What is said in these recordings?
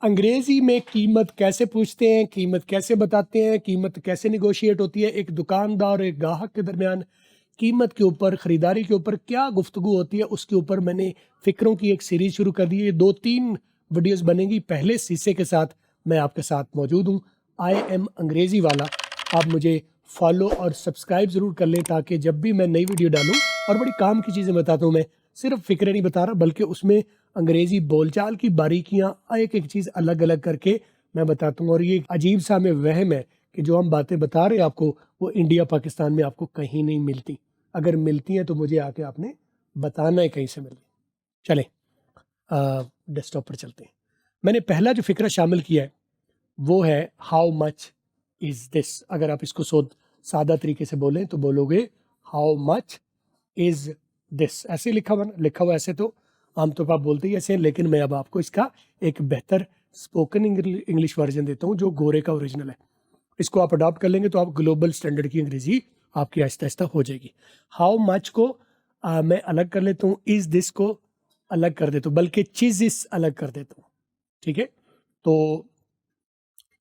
انگریزی میں قیمت کیسے پوچھتے ہیں، قیمت کیسے بتاتے ہیں، قیمت کیسے نیگوشیٹ ہوتی ہے، ایک دکاندار اور ایک گاہک کے درمیان قیمت کے اوپر، خریداری کے اوپر کیا گفتگو ہوتی ہے، اس کے اوپر میں نے فکروں کی ایک سیریز شروع کر دی ہے۔ 2-3 ویڈیوز بنیں گی۔ پہلے حصے کے ساتھ میں آپ کے ساتھ موجود ہوں، آئی ایم انگریزی والا۔ آپ مجھے فالو اور سبسکرائب ضرور کر لیں تاکہ جب بھی میں نئی ویڈیو ڈالوں، اور بڑی کام کی چیزیں بتاتا ہوں، میں صرف فکریں نہیں بتا رہا بلکہ اس میں انگریزی بول چال کی باریکیاں ایک ایک چیز الگ الگ کر کے میں بتاتا ہوں۔ اور یہ عجیب سا ہمیں وہم ہے کہ جو ہم باتیں بتا رہے ہیں آپ کو، وہ انڈیا پاکستان میں آپ کو کہیں نہیں ملتی۔ اگر ملتی ہیں تو مجھے آ کے آپ نے بتانا ہے کہیں سے مل گئی۔ چلیں ڈیسک ٹاپ پر چلتے ہیں۔ میں نے پہلا جو فکرہ شامل کیا ہے وہ ہے ہاؤ مچ از دس۔ اگر آپ اس کو سادہ طریقے سے بولیں تو بولو گے ہاؤ مچ از دس۔ ایسے لکھا ہوا ایسے تو عام طور پر آپ بولتے ہی ایسے ہیں، لیکن میں اب آپ کو اس کا ایک بہتر اسپوکن انگلش ورژن دیتا ہوں جو گورے کا اوریجنل ہے۔ اس کو آپ اڈاپٹ کر لیں گے تو آپ گلوبل سٹینڈرڈ کی انگریزی آپ کی آہستہ آہستہ ہو جائے گی۔ ہاؤ مچ کو میں الگ کر لیتا ہوں، از دس کو الگ کر دیتا ہوں، بلکہ چیزز الگ کر دیتا ہوں۔ ٹھیک ہے، تو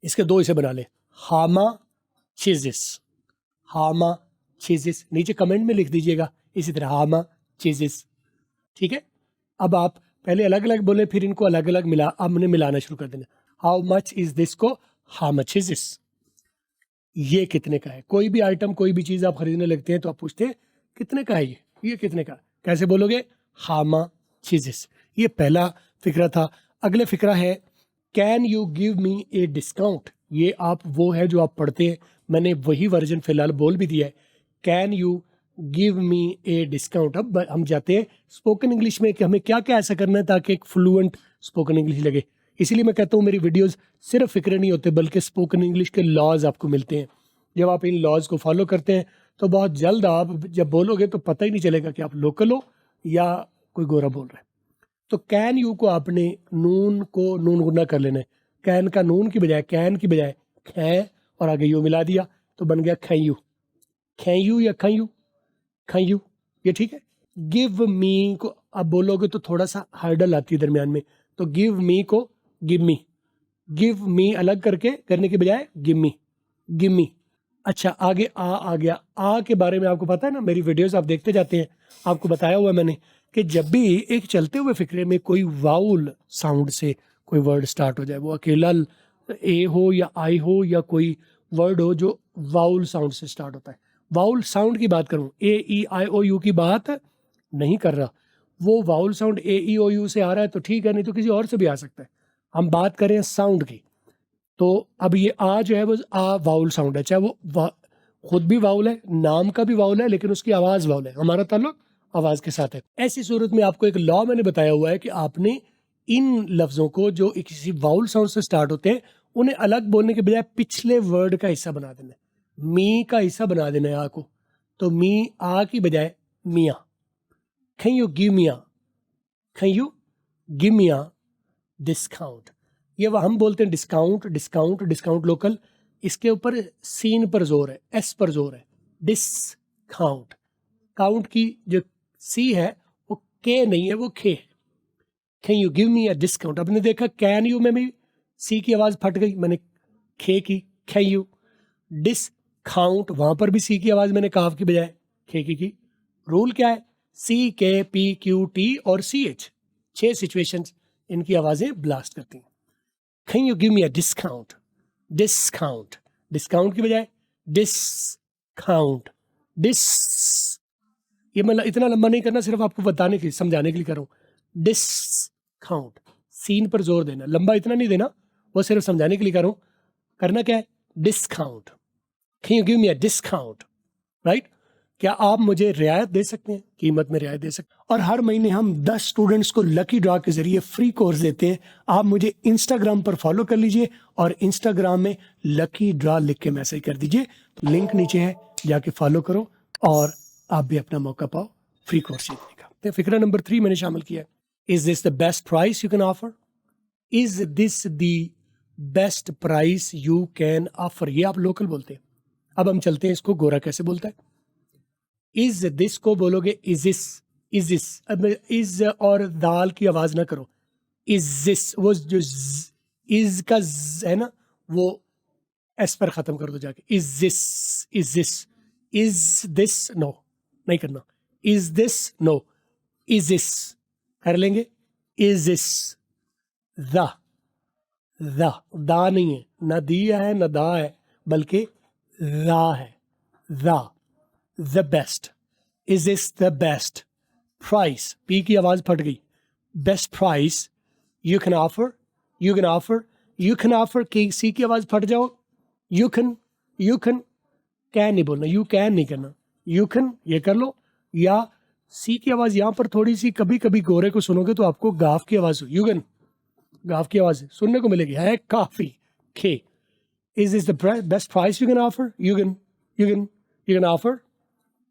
اس کے 2 حصے بنا لیں، ہاما چیزز، ہاما چیزز۔ نیچے کمنٹ میں لکھ دیجئے گا اسی طرح ہاما چیزز۔ ٹھیک ہے، اب آپ پہلے الگ الگ بولے، پھر ان کو الگ الگ ہم نے ملانا شروع کر دینا۔ ہاؤ مچ از دس کو ہاؤ مچ از دس، یہ کتنے کا ہے۔ کوئی بھی آئٹم، کوئی بھی چیز آپ خریدنے لگتے ہیں تو آپ پوچھتے ہیں کتنے کا ہے یہ کتنے کا۔ کیسے بولو گے؟ ہاما چیزز۔ یہ پہلا فکرہ تھا۔ اگلے فکرہ ہے can you give me a discount. یہ آپ وہ ہے جو آپ پڑھتے ہیں، میں نے وہی ورژن فی الحال بول بھی دیا ہے، can you give me a discount. اب ہم جاتے ہیں اسپوکن انگلش میں کہ ہمیں کیا کیا ایسا کرنا ہے تاکہ ایک فلوئنٹ اسپوکن انگلش لگے۔ اسی لیے میں کہتا ہوں میری ویڈیوز صرف فکرے نہیں ہوتے بلکہ اسپوکن انگلش کے لاز آپ کو ملتے ہیں۔ جب آپ ان لاز کو فالو کرتے ہیں تو بہت جلد آپ جب بولو گے تو پتہ ہی نہیں چلے گا کہ آپ لوکل ہو یا کوئی گورا بول رہا ہے۔ تو کین یو کو آپ نے نون کو نون غنہ کر لینا ہے۔ کین کا نون کی بجائے، کین کی بجائے کھیں اور آگے یو ملا دیا تو بن گیا کھیں یو۔ کھیں یو یا کھیں یو، کھیں یو، یہ ٹھیک ہے۔ گیو می کو اب بولو گے تو تھوڑا سا ہرڈل آتی ہے درمیان میں، تو گیو می کو گیو می، گیو می الگ کر کے کرنے کے بجائے گیو می، گیو می۔ اچھا آگے آ گیا۔ آ کے بارے میں آپ کو پتا ہے نا، میری ویڈیوز آپ دیکھتے جاتے ہیں، آپ کو بتایا ہوا ہے میں نے کہ جب بھی ایک چلتے ہوئے فکرے میں کوئی واؤل ساؤنڈ سے کوئی ورڈ سٹارٹ ہو جائے، وہ اکیلا اے ہو یا آئی ہو یا کوئی ورڈ ہو جو واؤل ساؤنڈ سے سٹارٹ ہوتا ہے، واؤل ساؤنڈ کی بات کروں، اے ای آئی او یو کی بات نہیں کر رہا۔ وہ واؤل sound a E O you سے آ رہا ہے تو ٹھیک ہے، نہیں تو کسی اور سے بھی آ سکتا ہے۔ ہم بات کریں ساؤنڈ کی، تو اب یہ آ جو ہے وہ آ واؤل ساؤنڈ ہے، چاہے وہ خود بھی واؤل ہے، نام کا بھی واؤل ہے، لیکن اس کی آواز واؤل ہے۔ ہمارا تعلق آواز کے ساتھ ہے۔ ایسی صورت میں آپ کو ایک لا میں نے بتایا ہوا ہے کہ آپ نے ان لفظوں کو جو کسی واؤل ساؤنڈ سے سٹارٹ ہوتے ہیں انہیں الگ بولنے کے بجائے پچھلے ورڈ کا حصہ بنا دینا ہے، می کا حصہ بنا دینا ہے آ کو۔ تو می آ کی بجائے میاں، کین یو گیو میاں، کین یو گیو میاں ڈسکاؤنٹ۔ یہ وہ ہم بولتے ہیں ڈسکاؤنٹ، ڈسکاؤنٹ، ڈسکاؤنٹ لوکل، اس کے اوپر سین پر زور ہے، ایس پر زور ہے، ڈسکاؤنٹ۔ کاؤنٹ کی جو سی ہے وہ کے نہیں ہے، وہ کھے ہے۔ Can you give me a discount. آپ نے دیکھا کین یو میں بھی سی کی آواز پھٹ گئی، میں نے کھے کی، کین یو۔ ڈسکاؤنٹ وہاں پر بھی سی کی آواز میں نے کاف کی بجائے کھے کی۔ رول کیا ہے؟ سی کے پی کیو ٹی اور سی ایچ، 6 سچویشنز ان کی آوازیں بلاسٹ کرتی ہیں۔ Can you give me a discount, discount, discount کی بجائے ڈسکاؤنٹ، ڈس، یہ میں اتنا لمبا نہیں کرنا، صرف آپ کو بتانے کے سمجھانے کے لیے کر رہا ہوں۔ ڈسکاؤنٹ، سین پر زور دینا، لمبا اتنا نہیں دینا، وہ صرف سمجھانے کے لیے کر رہا ہوں۔ کرنا کیا ہے؟ Discount, can you give me a discount, right? کیا آپ مجھے رعایت دے سکتے ہیں؟ قیمت میں رعایت دے سکتے ہیں۔ اور ہر مہینے ہم 10 اسٹوڈنٹس کو لکی ڈرا کے ذریعے فری کورس دیتے ہیں۔ آپ مجھے انسٹاگرام پر فالو کر لیجئے اور انسٹاگرام میں لکی ڈرا لکھ کے میسج کر دیجئے، لنک نیچے ہے، جا کے فالو کرو اور آپ بھی اپنا موقع پاؤ فری کورس جیتنے کا۔ فکرہ نمبر 3 میں نے شامل کیا ہے، is this the best price you can offer? Is this the best price you can offer? یہ آپ لوکل بولتے ہیں۔ اب ہم چلتے ہیں اس کو گورا کیسے بولتا ہے۔ از دس کو بولو گے از دس، از دس، اب از اور دال کی آواز نہ کرو، از دس، وہ جو از کا ہے نا وہ ایس پر ختم کر دو جا کے. از دس نو نہیں کرنا. از دس نو. از دس کر لیں گے. از دس دا نہیں ہے, نہ دیا ہے نہ دا ہے, بلکہ دا ہے. The best. Is this the best price. P کی آواز پھٹ گئی. Best price you can offer. کی سی کی آواز پھٹ جاؤ. یو کین کین نہیں بولنا, یو کین نہیں کرنا. یو کین یہ کر لو. یا سی کی آواز یہاں پر تھوڑی سی کبھی کبھی گورے کو سنو گے تو آپ کو گاف کی آواز ہو. یو کین گاف کی آواز سننے کو ملے گی. ہے کافی کھے. Is this the best price you can offer. You can offer.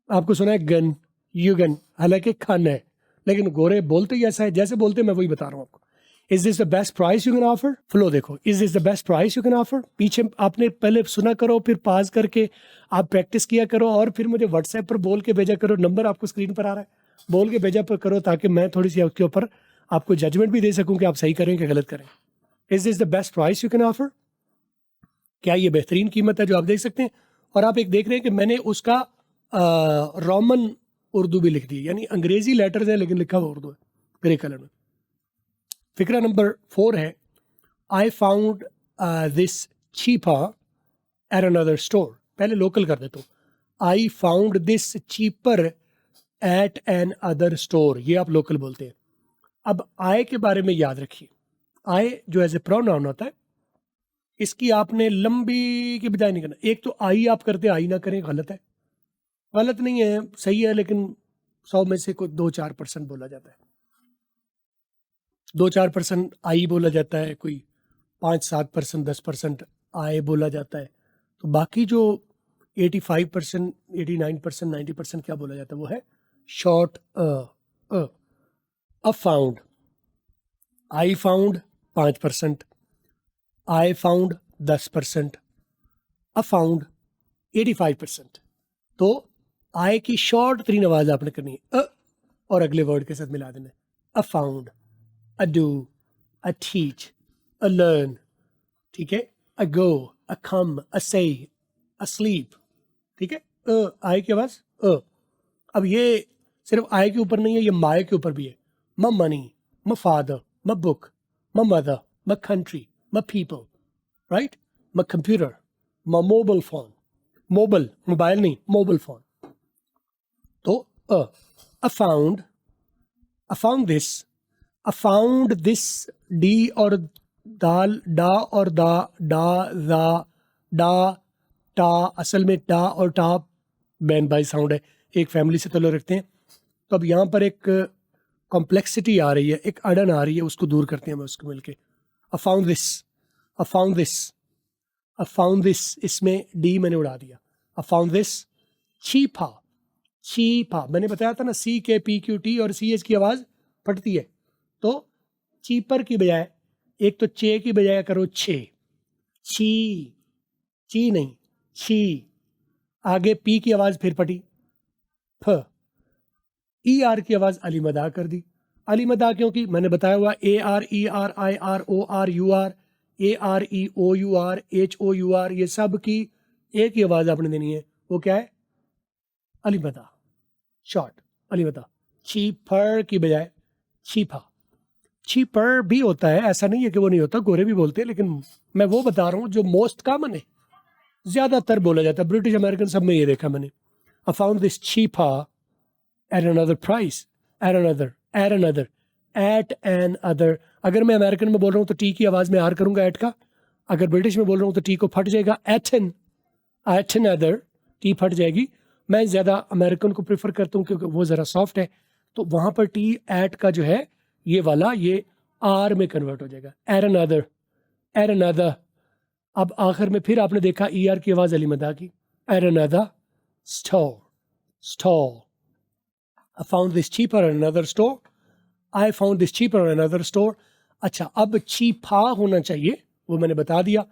آپ کو سنا ہے گن. یو گن, حالانکہ کھن ہے لیکن گورے بولتے ہی ایسا ہے جیسے بولتے میں وہی بتا رہا ہوں آپ کو. Is this the best price you can offer. Flow دیکھو. Is this the best price you can offer. پیچھے آپ نے پہلے سنا کرو, پھر پاز کر کے آپ پریکٹس کیا کرو, اور پھر مجھے واٹس ایپ پر بول کے بھیجا کرو. نمبر آپ کو اسکرین پر آ رہا ہے, بول کے بھیجا کرو تاکہ میں تھوڑی سی اس کے اوپر آپ کو ججمنٹ بھی دے سکوں کہ آپ صحیح کریں کہ غلط کریں. Is this the best price you can offer. کیا یہ بہترین قیمت ہے جو آپ دیکھ سکتے ہیں. اور آپ ایک دیکھ رہے ہیں کہ میں نے اس کا رومن اردو بھی لکھ دی, یعنی انگریزی لیٹرز ہیں لیکن لکھا ہوا اردو ہے گرے کلر میں. فکرہ نمبر 4 ہے I found this cheaper at another store. پہلے لوکل کر دیتا ہوں. I found this cheaper at an other store. یہ آپ لوکل بولتے ہیں. اب I کے بارے میں یاد رکھیے. I جو ایز اے پروناؤن ہوتا ہے اس کی آپ نے لمبی کی بجائے نہیں کرنا. ایک تو I آپ کرتے I نہ کریں, غلط ہے. غلط نہیں ہے, صحیح ہے, لیکن 100 میں سے کوئی 2-4% بولا جاتا ہے. 2-4% آئی بولا جاتا ہے, کوئی 5-7% 10% آئے بولا جاتا ہے. تو باقی جو 85% 89% 90% کیا بولا جاتا ہے وہ ہے short. Found. I found 5%, I found 10%, found 85%. تو آئے کی شارٹ ترین آواز آپ نے کرنی ہے اور اگلے ورڈ کے ساتھ ملا دینا ہے. Found, a do, a teach, a learn. ٹھیک ہے. a go, a come, a say, a sleep. ٹھیک ہے. آئے کی آواز اب یہ صرف آئے کے اوپر نہیں ہے, یہ مائے کے اوپر بھی ہے. my money, my father, my book, my mother, my country, my people, right? my computer, my mobile phone. Mobile نہیں, موبائل فون. تو I found this ڈی اور دال, ڈا اور دا ٹا اصل میں ٹا اور ٹا بین بائی ساؤنڈ ہے, ایک فیملی سے تعلق رکھتے ہیں. تو اب یہاں پر ایک کمپلیکسٹی آ رہی ہے, ایک اڑن آ رہی ہے, اس کو دور کرتے ہیں ہم اس کو مل کے. I found this اس میں ڈی میں نے اڑا دیا. I found this cheaper. میں نے بتایا تھا نا سی کے پی کیو ٹی اور سی ایچ کی آواز پھٹتی ہے. تو چیپر کی بجائے ایک تو چے کی بجائے کرو چھ. چی نہیں, چھی. آگے پی کی آواز پھر پھٹی, ای آر کی آواز علی مدا کر دی. علی مدا کیونکہ میں نے بتایا ہوا A R E R I R O R U R, A R E O U R H O U R, یہ سب کی ایک ہی آواز آپ نے دینی ہے. وہ کیا ہے؟ علی مدا, شارٹ علی مدا. چیپر کی بجائے چیپا. چیپر بھی ہوتا ہے, ایسا نہیں ہے کہ وہ نہیں ہوتا, گورے بھی بولتے ہیں, لیکن میں وہ بتا رہا ہوں جو موسٹ کامن ہے, زیادہ تر بولا جاتا ہے. برٹش امریکن سب میں یہ دیکھا میں نے. I found this cheaper at another price. at another. اگر میں امریکن میں بول رہا ہوں تو ٹی کی آواز میں آر کروں گا ایٹ کا. اگر برٹش میں بول رہا ہوں تو ٹی کو پھٹ جائے گا. at another ٹی پھٹ جائے گی. میں زیادہ امریکن کو پریفر کرتا ہوں کیونکہ وہ ذرا سافٹ ہے, تو وہاں پر ٹی ایٹ کا جو ہے یہ والا یہ آر میں کنورٹ ہو جائے گا. at another. اب آخر میں پھر آپ نے دیکھا ای آر کی آواز علی مدا کی. at another store. I found this cheaper at another store. I found this cheaper at another store. اچھا, اب چیپا ہونا چاہیے, وہ میں نے بتا دیا.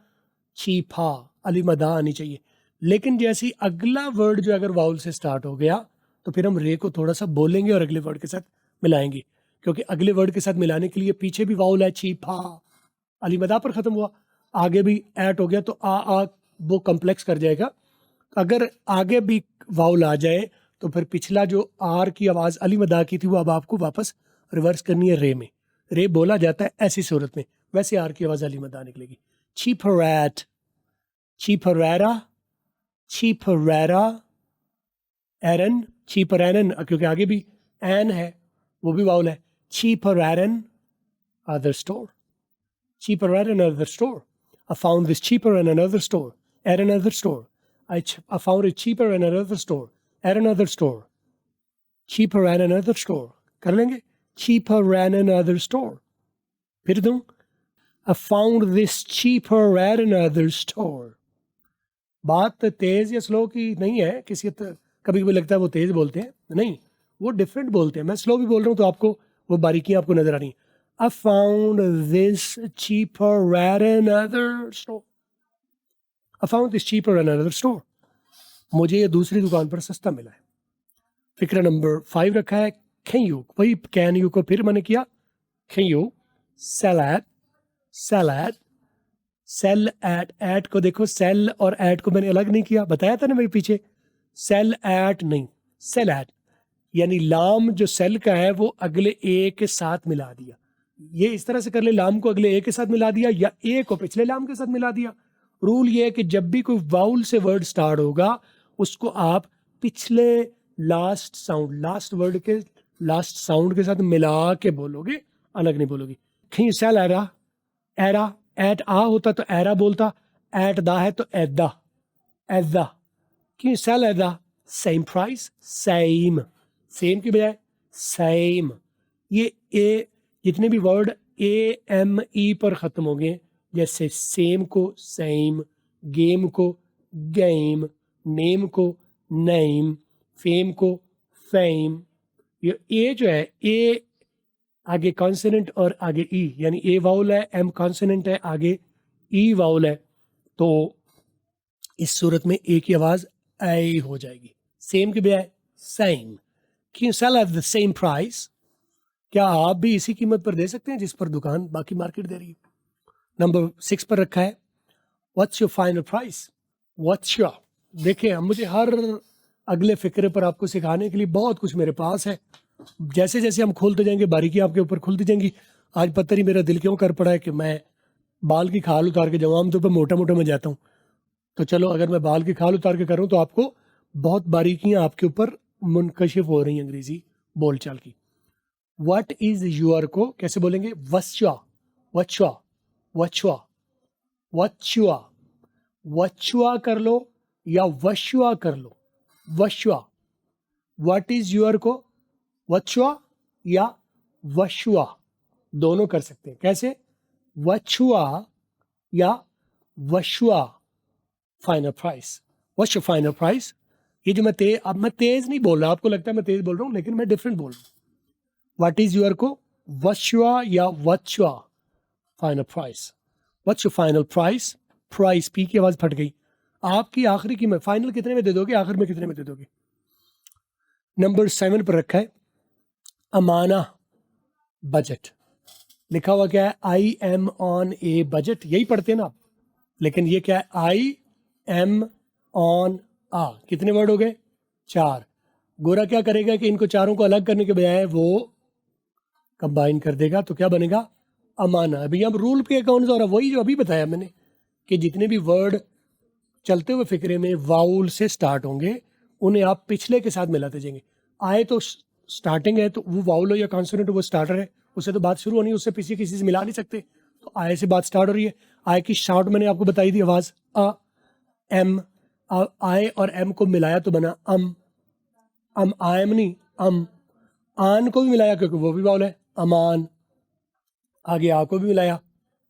چیپا علی مدا آنی چاہیے. لیکن جیسی اگلا ورڈ جو اگر واؤل سے سٹارٹ ہو گیا تو پھر ہم رے کو تھوڑا سا بولیں گے اور اگلے ورڈ کے ساتھ ملائیں گے, کیونکہ اگلے ورڈ کے ساتھ ملانے کے لیے پیچھے بھی واؤل ہے چیپا. علی مدا پر ختم ہوا, آگے بھی ایٹ ہو گیا تو آ وہ کمپلیکس کر جائے گا. اگر آگے بھی واؤل آ جائے تو پھر پچھلا جو آر کی آواز علی مدا کی تھی وہ اب آپ کو واپس ریورس کرنی ہے رے میں. رے بولا جاتا ہے ایسی صورت میں, ویسے آر کی آواز علی مدا نکلے گی. چیپریٹ, چیپریرا, چیپریرا, ایرن, چیپرینن کیونکہ آگے بھی این ہے وہ بھی واؤل ہے. چیپریرن other store, cheaper at another store. I found this cheaper in another store, at another store. I found it cheaper in another store, at another store. Cheaper at another store. کر لیں گے, cheaper at another store. پھر دوں, I found this cheaper at another store. بات تیز یا سلو کی نہیں ہے, کسی کبھی کبھی لگتا ہے وہ تیز بولتے ہیں, نہیں, وہ ڈفرینٹ بولتے ہیں. میں سلو بھی بول رہا ہوں تو آپ کو وہ باریکیاں آپ کو نظر آ رہی ہیں. I found this cheaper at another store. I found this cheaper at another store. مجھے یہ دوسری دکان پر سستا ملا ہے. فکرہ نمبر 5 رکھا ہے can you, وہی can you کو پھر میں نے کیا can you sell at, sell at, sell at کو دیکھو sell اور at کو میں نے الگ نہیں کیا, بتایا تھا نا میں پیچھے, sell at نہیں, sell at یعنی لام جو sell کا ہے وہ اگلے اے کے ساتھ ملا دیا. یہ اس طرح سے کر لے, لام کو اگلے اے کے ساتھ ملا دیا یا اے کو پچھلے لام کے ساتھ ملا دیا. رول یہ ہے کہ جب بھی کوئی واؤل سے ورڈ سٹارٹ ہوگا اس کو آپ پچھلے لاسٹ ساؤنڈ, لاسٹ ورڈ کے لاسٹ ساؤنڈ کے ساتھ ملا کے بولو گے, الگ نہیں بولو گے. کہیں سیل ایرا, ایرا ایٹ آ ہوتا تو ایرا بولتا, ایٹ دا ہے تو ایدا, ایدا. کہیں سیل ایدا, سیم پرائز, سیم, سیم کی بجائے سیم. یہ اے جتنے بھی ورڈ اے ایم ای پر ختم ہو گئے, جیسے سیم کو سیم, گیم کو گیم, نیم کو نیم, فیم کو فیم. یہ اے جو ہے, اے آگے کانسوننٹ اور آگے ای, یعنی اے واؤل ہے, ایم کانسوننٹ ہے, آگے ای واؤل ہے, تو اس صورت میں اے کی آواز اے ہو جائے گی. سیم کے بجائے same. Can you sell at the same price? کیا آپ بھی اسی قیمت پر دے سکتے ہیں جس پر دکان باقی مارکیٹ دے رہی ہے. نمبر 6 پر رکھا ہے what's your final price? what's your, دیکھیں اب مجھے ہر اگلے فکرے پر آپ کو سکھانے کے لیے بہت کچھ میرے پاس ہے. جیسے جیسے ہم کھولتے جائیں گے باریکیاں آپ کے اوپر کھلتی جائیں گی. آج پتہ نہیں میرا دل کیوں کر پڑا ہے کہ میں بال کی کھال اتار کے جاؤں. عام طور پر موٹا موٹا میں جاتا ہوں, تو چلو اگر میں بال کی کھال اتار کے کروں تو آپ کو بہت باریکیاں آپ کے اوپر منکشف ہو رہی ہیں انگریزی بول چال کی. What is your کو کیسے بولیں گے, وچوا, وچوا, وچوا, وچوا, وچوا کر لو یا وشوا کر لو, وشوا. What is your کو وچوا یا وشوا دونوں کر سکتے ہیں. کیسے, وچوا یا Vishwa. Final price, what's your final price. یہ جو اب میں تیز نہیں بول رہا, آپ کو لگتا ہے میں تیز بول رہا ہوں لیکن میں ڈفرینٹ بول رہا ہوں. واٹ از یور کو وشوا یا وچوا. Final price, what's your final price. Price P کی آواز پھٹ گئی. آپ کی آخری قیمت فائنل کتنے میں دے دو گے, آخر میں کتنے میں دے دو گے. نمبر 7 پر رکھا ہے امانہ بجٹ. لکھا ہوا کیا ہے, آئی ایم آن اے بجٹ. یہی پڑھتے ہیں نا آپ, لیکن یہ کیا ہے, آئی ایم آن آ. کتنے ورڈ ہو گئے, 4. گورا کیا کرے گا کہ ان کو چاروں کو الگ کرنے کے بجائے وہ کمبائن کر دے گا, تو کیا بنے گا, امانہ. ابھی ہم رول پہ کون سا ہو رہا, وہی جو ابھی بتایا میں نے کہ جتنے بھی ورڈ چلتے ہوئے فکرے میں واؤل سے سٹارٹ ہوں گے انہیں آپ پچھلے کے ساتھ ملاتے جائیں گے. آئے تو سٹارٹنگ ہے تو وہ واؤل ہو یا کانسوننٹ ہو, وہ سٹارٹر ہے, اس سے تو بات شروع ہونی ہے, اس سے کسی سے ملا نہیں سکتے. تو آئے سے بات سٹارٹ ہو رہی ہے. آئے کی شارٹ میں نے آپ کو بتائی تھی آواز ایم. آئے اور ایم کو ملایا تو بنا ام. آئم نہیں ام. آن کو بھی ملایا کیونکہ وہ بھی واؤل ہے, امان. آگے آ کو بھی ملایا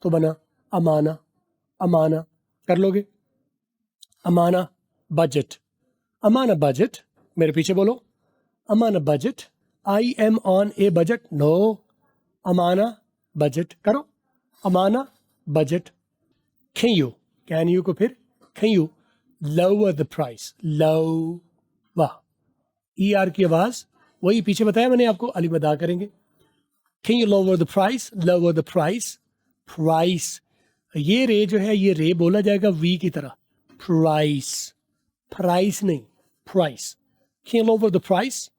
تو بنا امانہ. امانہ کر لو گے. امانہ بجٹ. امانہ بجٹ, میرے پیچھے بولو, امانہ budget. I am on a budget. No, امانہ بجٹ کرو, امانہ بجٹ. کین یو کو پھر can you lower the price. لو واہ, ای آر کی آواز وہی پیچھے بتایا میں نے آپ کو, علی مدا کریں گے. Can you lower the price? Lower the price. Price یہ رے جو ہے یہ رے بولا جائے گا وی کی طرح. پرائس، پرائس نہیں، پرائس. کھیل اوور دا پرائس.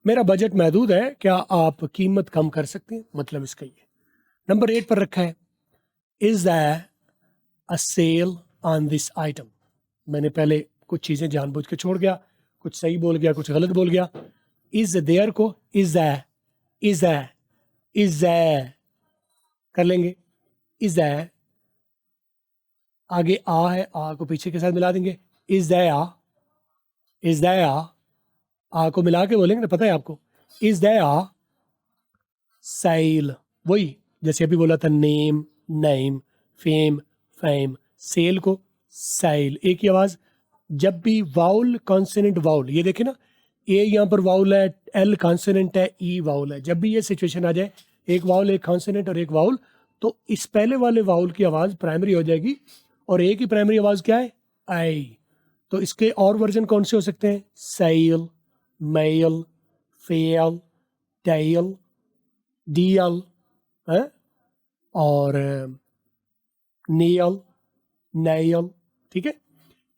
میرا بجٹ محدود ہے، کیا آپ قیمت کم کر سکتے ہیں؟ مطلب اس کا یہ. نمبر 8 پر رکھا ہے از there a sale on this item. میں نے پہلے کچھ چیزیں جان بوجھ کے چھوڑ گیا، کچھ صحیح بول گیا، کچھ غلط بول گیا. از there کو is there، is there، is there کر لیں گے. is there آگے آ ہے، آ کو پیچھے کے ساتھ ملا دیں گے. is there، is there آ کو ملا کے بولیں گے نا، پتہ ہے آپ کو. is there sale، وہی جیسے ابھی بولا تھا نیم، نیم، فیم، فیم. سیل کو سیل، ایک ہی آواز. جب بھی واؤل کانسوننٹ واؤل، یہ دیکھیں نا، اے یہاں پر واؤل ہے، ایل کانسوننٹ ہے، ای واؤل ہے. جب بھی یہ سچویشن آ جائے، ایک واؤل ایک کانسوننٹ اور ایک واؤل، تو اس پہلے والے واؤل کی آواز پرائمری ہو جائے گی اور ایک ہی پرائمری آواز کیا ہے؟ آئی. تو اس کے اور ورژن کون سے ہو سکتے ہیں؟ سیل، میل، فیل، ٹیل، ڈیل اور نیل، نیل. ٹھیک ہے.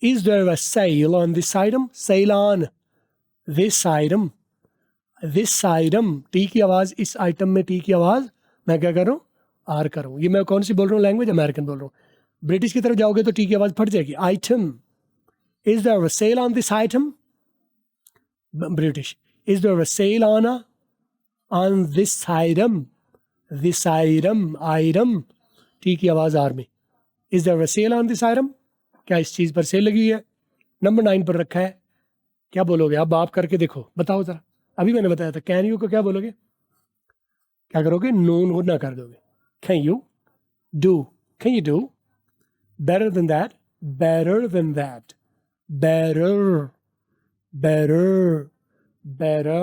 Is there a sale on this item? Sale on this item. This item. T کی آواز اس آئٹم میں، ٹی کی آواز میں کیا کر رہا ہوں؟ آر کر رہا ہوں. یہ میں کون سی بول رہا ہوں لینگویج؟ امریکن بول رہا ہوں. برٹش کی طرف جاؤ گے تو ٹی کی آواز پھٹ جائے گی. Item. Is there a sale on this item? British. Is there a sale on this item? This item. item. T کی آواز آر میں. Is there a sale on this item? کیا اس چیز پر سیل لگی ہوئی ہے؟ نمبر 9 پر رکھا ہے. کیا بولو گے؟ اب آپ کر کے دیکھو، بتاؤ ذرا. ابھی میں نے بتایا تھا کین یو کو کیا بولو گے؟ کیا کرو گے؟ نون نہ کر دو گے. Can you do, can you do better than that, better than that, better, better, better.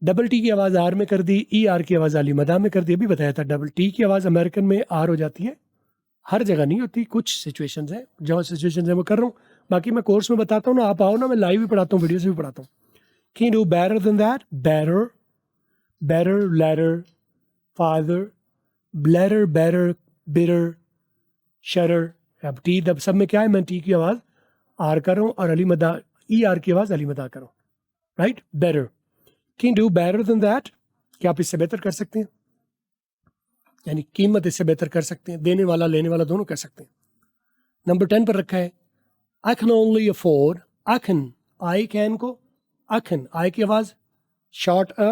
Double T کی آواز آر میں کر دی، ای آر کی آواز علی مدہ میں کر دی. ابھی بتایا تھا ڈبل ٹی کی آواز امریکن میں آر ہو جاتی ہے، ہر جگہ نہیں ہوتی، کچھ سچویشنز ہیں، جو سچویشنز ہیں وہ کر رہا ہوں. باقی میں کورس میں بتاتا ہوں نا، آپ آؤ نا، میں لائیو بھی پڑھاتا ہوں، ویڈیوز بھی پڑھاتا ہوں. Can do better than that, better, better, later, father, bleater, better, better, sharer. اب ٹی سب میں کیا ہے؟ میں ٹی کی آواز آر کر رہا ہوں اور علی مدہ، ای آر کی آواز علی مدہ کر رہا ہوں. Right, better. Can do better than that, کیا آپ اس سے بہتر کر سکتے ہیں؟ یعنی قیمت اس سے بہتر کر سکتے ہیں، دینے والا لینے والا دونوں کر سکتے ہیں. نمبر 10 پر رکھا ہے I can only afford. I can، I can کو اکھن، آئی کی آواز شارٹ ا،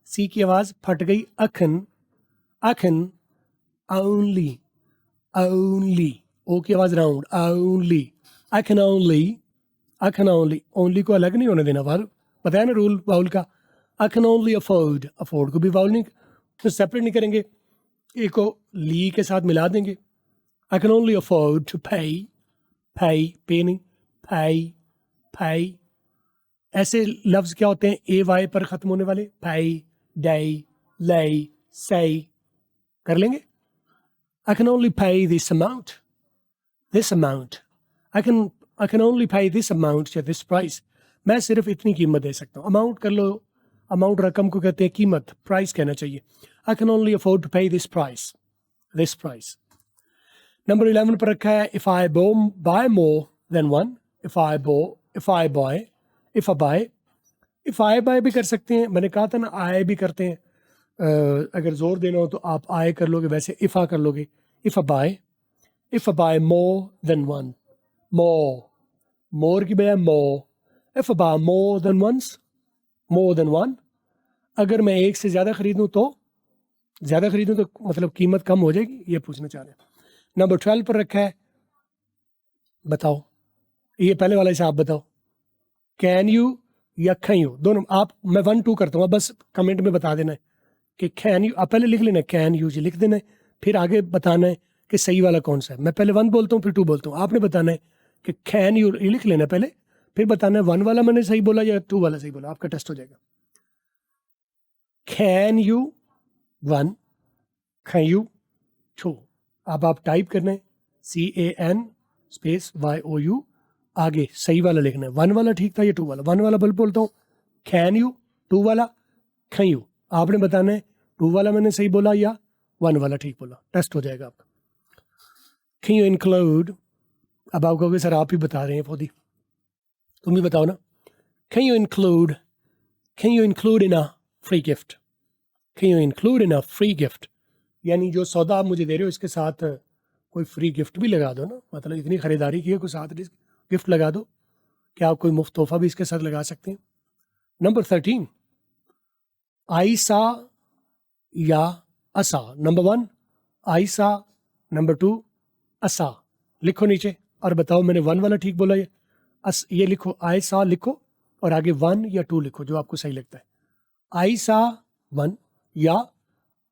سی کی آواز پھٹ گئی اکھن، اکھن اونلی، اونلی، او کی آواز round, only. I can only، I can only، only کو الگ نہیں ہونے دینا. واؤل بتایا نا رول واؤل کا. I can only afford، afford کو بھی واؤل نہیں، سیپریٹ نہیں کریں گے، ایک کو لی کے ساتھ ملا دیں گے. I can only afford to pay، pay، pay نہیں، pay، pay. ایسے لفظ کیا ہوتے ہیں اے وائی پر ختم ہونے والے؟ pay، day، lay، say. کر لیں گے. I can only pay this amount، this amount. I can only pay this amount یا this price. میں صرف اتنی قیمت دے سکتا ہوں. اماؤنٹ کر لو، اماؤنٹ رقم کو کہتے ہیں قیمت، پرائس کہنا چاہیے. I can only afford to pay this price، this price. Number 11 پر رکھا ہے if I buy more than one، if I buy بھی کر سکتے ہیں. میں نے کہا تھا نا آئے بھی کرتے ہیں، اگر زور دینا ہو تو آپ آئے کر لو گے، ویسے if I کر لو گے. if I buy more than one، more کی بجائے more. if I buy more than one، اگر میں ایک سے زیادہ خریدوں تو مطلب قیمت کم ہو جائے گی، یہ پوچھنا چاہ رہے ہیں. نمبر 12 پر رکھا ہے، بتاؤ یہ پہلے والا حساب بتاؤ، کین یو یا کین یو دونوں. آپ میں 1 2 کرتا ہوں، بس کمنٹ میں بتا دینا ہے کہ کین یو، آپ پہلے لکھ لینا کین یو جی لکھ دینا ہے، پھر آگے بتانا ہے کہ صحیح والا کون سا ہے. میں پہلے 1 بولتا ہوں پھر 2 بولتا ہوں، آپ نے بتانا ہے کہ کین یو، یہ لکھ لینا پہلے، پھر بتانا ہے 1 والا میں نے صحیح بولا یا 2 والا صحیح بولا. آپ کا ٹیسٹ ہو جائے گا. Can you 1، can you 2. اب آپ ٹائپ کرنا ہے CAN اسپیس YOU، آگے صحیح والا لکھنا ہے. 1 والا ٹھیک تھا یا 2 والا؟ 1 والا بولتا ہوں کین یو، 2 والا کین یو. آپ نے بتانا ہے 2 والا میں نے صحیح بولا یا 1 والا ٹھیک بولا. ٹیسٹ ہو جائے گا آپ کا. Can you include, اب آپ کہو گے سر آپ ہی بتا رہے ہیں فودی، تم بھی بتاؤ نا. Can you include in a free gift? Can you include in a free gift? یعنی جو سودا آپ مجھے دے رہے ہو اس کے ساتھ کوئی فری گفٹ بھی لگا دو نا. مطلب اتنی خریداری کی ہے، کوئی ساتھ گفٹ لگا دو. کیا آپ کوئی مفت تحفہ بھی اس کے ساتھ لگا سکتے ہیں؟ نمبر 13 آئسا یا اسا. نمبر 1 آئسا، نمبر 2 اسا. لکھو نیچے اور بتاؤ میں نے 1 والا ٹھیک بولا یہ لکھو آئسا لکھو اور آگے 1 یا 2 لکھو جو آپ کو صحیح لگتا ہے. آئسا 1 یا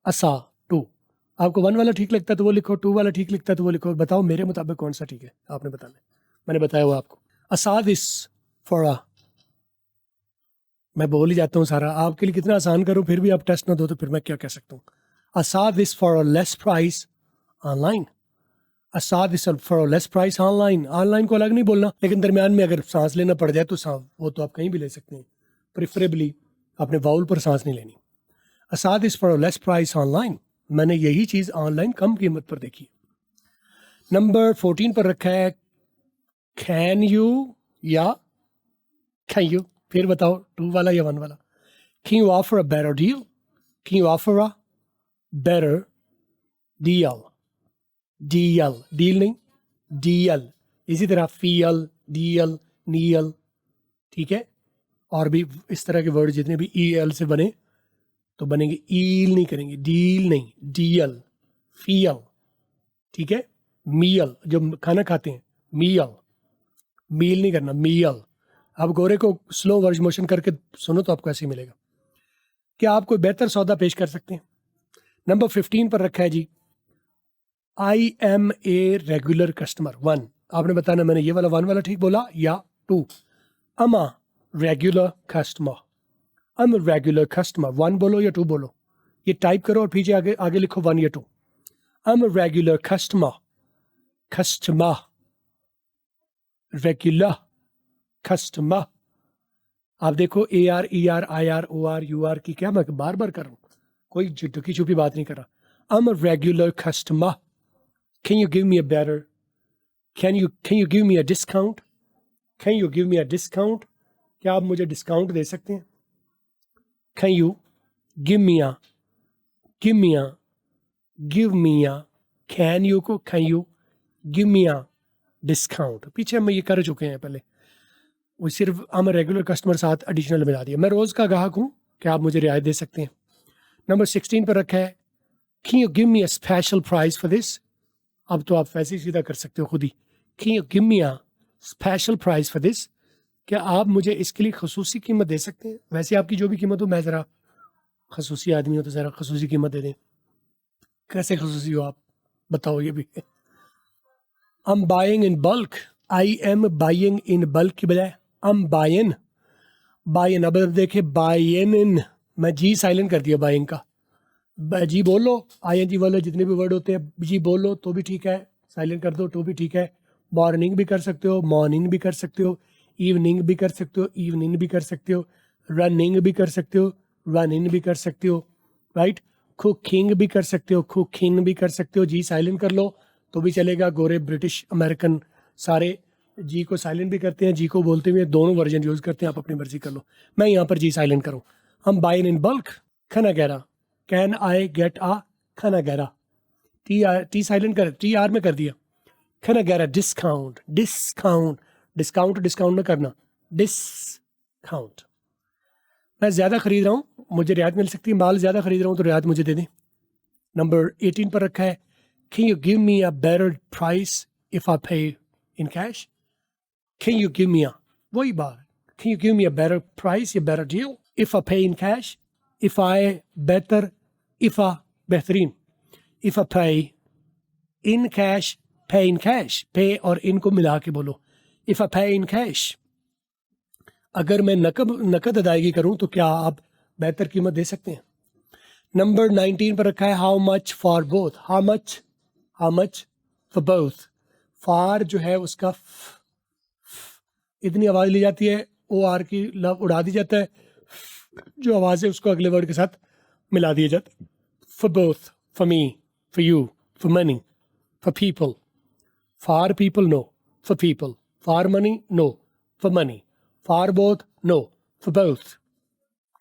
اسا 2. آپ کو 1 والا ٹھیک لگتا ہے تو وہ لکھو، 2 والا ٹھیک لگتا ہے تو وہ لکھو. بتاؤ میرے مطابق کون سا ٹھیک ہے، آپ نے بتانا ہے. میں نے بتایا ہوا آپ کو. اسادس فورا، میں بول ہی جاتا ہوں سارا آپ کے لیے کتنا آسان کروں، پھر بھی آپ ٹیسٹ نہ دو تو پھر میں کیا کہہ سکتا ہوں. اسادس for less prize online. اسادس for less prize online. Online کو الگ نہیں بولنا، لیکن درمیان میں اگر سانس لینا پڑ جائے تو وہ تو آپ کہیں بھی لے سکتے ہیں. پریفریبلی آپ نے واؤل پر سانس نہیں لینی. اسادس for less prize online, میں نے یہی چیز آن لائن کم قیمت پر دیکھی. نمبر 14 پر رکھا ہے کین یو یا کین یو. پھر بتاؤ 2 والا یا 1 والا. Can you offer a better deal. Can you offer a better deal. Deal نہیں ڈیل. اسی طرح فیل، ڈیل، نیل، ٹھیک ہے. اور بھی اس طرح کے ورڈ جتنے بھی ای ایل سے بنے تو بنیں گے ایل نہیں کریں گے، ڈیل نہیں ڈیل. فیل، ٹھیک ہے. میل جو کھانا کھاتے ہیں، میل، میل نہیں کرنا، میل. آپ گورے کو سلو ورج موشن کر کے سنو تو آپ کو ایسے ہی ملے گا. کیا آپ کوئی بہتر سودا پیش کر سکتے ہیں؟ نمبر 15 پر رکھا ہے جی I am a regular customer. 1 آپ نے بتانا میں نے یہ والا 1 والا ٹھیک بولا یا 2. اما ریگولر کسٹمر. ام ریگولر کسٹمر 1 بولو یا 2 بولو. یہ ٹائپ کرو اور پیچھے آگے لکھو 1 یا 2. Um regular customer. Customer regular customer. آپ دیکھو A R E R I R O R U R کی کیا میں بار بار کر رہا ہوں، کوئی ڈکی چھپی بات نہیں کر رہا. I'm a regular customer. Can you give me a better? Can you give me a discount? Can you give me a discount? کیا آپ مجھے ڈسکاؤنٹ دے سکتے ہیں؟ Can you give me a can you کو can you give me a discount؟ پیچھے ہم یہ کر چکے ہیں پہلے، وہ صرف I'm a regular customer ساتھ ایڈیشنل ملا دیا. میں روز کا گاہک ہوں، کیا آپ مجھے رعایت دے سکتے ہیں؟ نمبر 16 پر رکھا ہے Can you give me a special price for this? اب تو آپ ویسے ہی سیدھا کر سکتے ہو خود ہی. Can you give me a special price for this? کیا آپ مجھے اس کے لیے خصوصی قیمت دے سکتے ہیں؟ ویسے آپ کی جو بھی قیمت ہو، میں ذرا خصوصی آدمی ہوں تو ذرا خصوصی قیمت دے دیں. کیسے خصوصی ہو آپ بتاؤ یہ بھی. I'm buying in bulk. I am buying in bulk کی بجائے I'm buying. اب دیکھیں buying میں جی سائلنٹ کر دیا buying کا. جی بولو آئی این جی والے جتنے بھی ورڈ ہوتے ہیں جی بولو تو بھی ٹھیک ہے، سائلنٹ کر دو تو بھی ٹھیک ہے. مارننگ بھی کر سکتے ہو، مارننگ بھی کر سکتے ہو، ایوننگ بھی کر سکتے ہو، ایوننگ بھی کر سکتے ہو، رننگ بھی کر سکتے ہو، رننگ بھی کر سکتے ہو، رائٹ. کوکنگ بھی کر سکتے ہو، کوکنگ بھی کر سکتے ہو. جی سائلنٹ کر لو تو بھی چلے گا. گورے برٹش امریکن سارے جی کو سائلنٹ بھی کرتے ہیں، جی کو بولتے ہوئے دونوں ورژن یوز کرتے ہیں. آپ اپنی مرضی کر لو. میں یہاں پر جی سائلنٹ کروں. ہم بائن ان بلک. کھانا گہرا کین آئی گیٹ آ کھانا گہرا. ٹی سائلنٹ کر ٹی آر میں کر دیا. کھانا گہرا ڈسکاؤنٹ. ڈسکاؤنٹ نہ کرنا، ڈسکاؤنٹ. میں زیادہ خرید رہا ہوں، مجھے رعایت مل سکتی ہے. مال زیادہ خرید رہا ہوں تو رعایت مجھے دے دیں. نمبر 18 پر رکھا ہے Can you give me a better price if I pay in cash? Can you give me a وہی بات. Can you give me a better price یا better deal if I pay in cash? If I better if I بہترین. If I pay in cash, pay in cash. pay اور in کو ملا کے بولو. If I pay in cash. اگر میں نقد ادائیگی کروں تو کیا آپ بہتر قیمت دے سکتے ہیں؟ نمبر 19 پر رکھا ہے how much for both. how much for both. For جو ہے اس کا اتنی آواز لی جاتی ہے، او آر کی لب اڑا دی جاتا ہے، جو آواز ہے اس کو اگلے ورڈ کے ساتھ ملا دیا جاتا ہے. for both, for me, for you, for money, for people. For people, no. For people. For money, no. For money. For both, no. For both.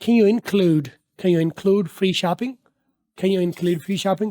Can you include free shopping? Can you include free shopping?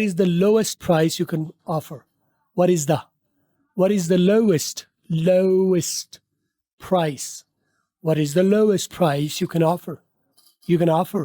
is the lowest price you can offer? What is the lowest price? What is the lowest price you can offer?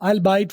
I'll buy it.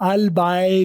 I'll buy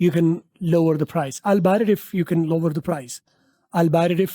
you can lower the price. I'll buy it if you can lower the price. I'll buy it if.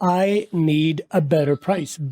I need a better price.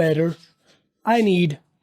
better, I need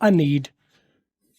I need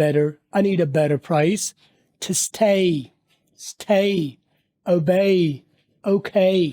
better, I need a better price to stay, obey, okay.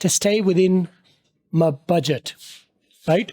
To stay within my budget, right?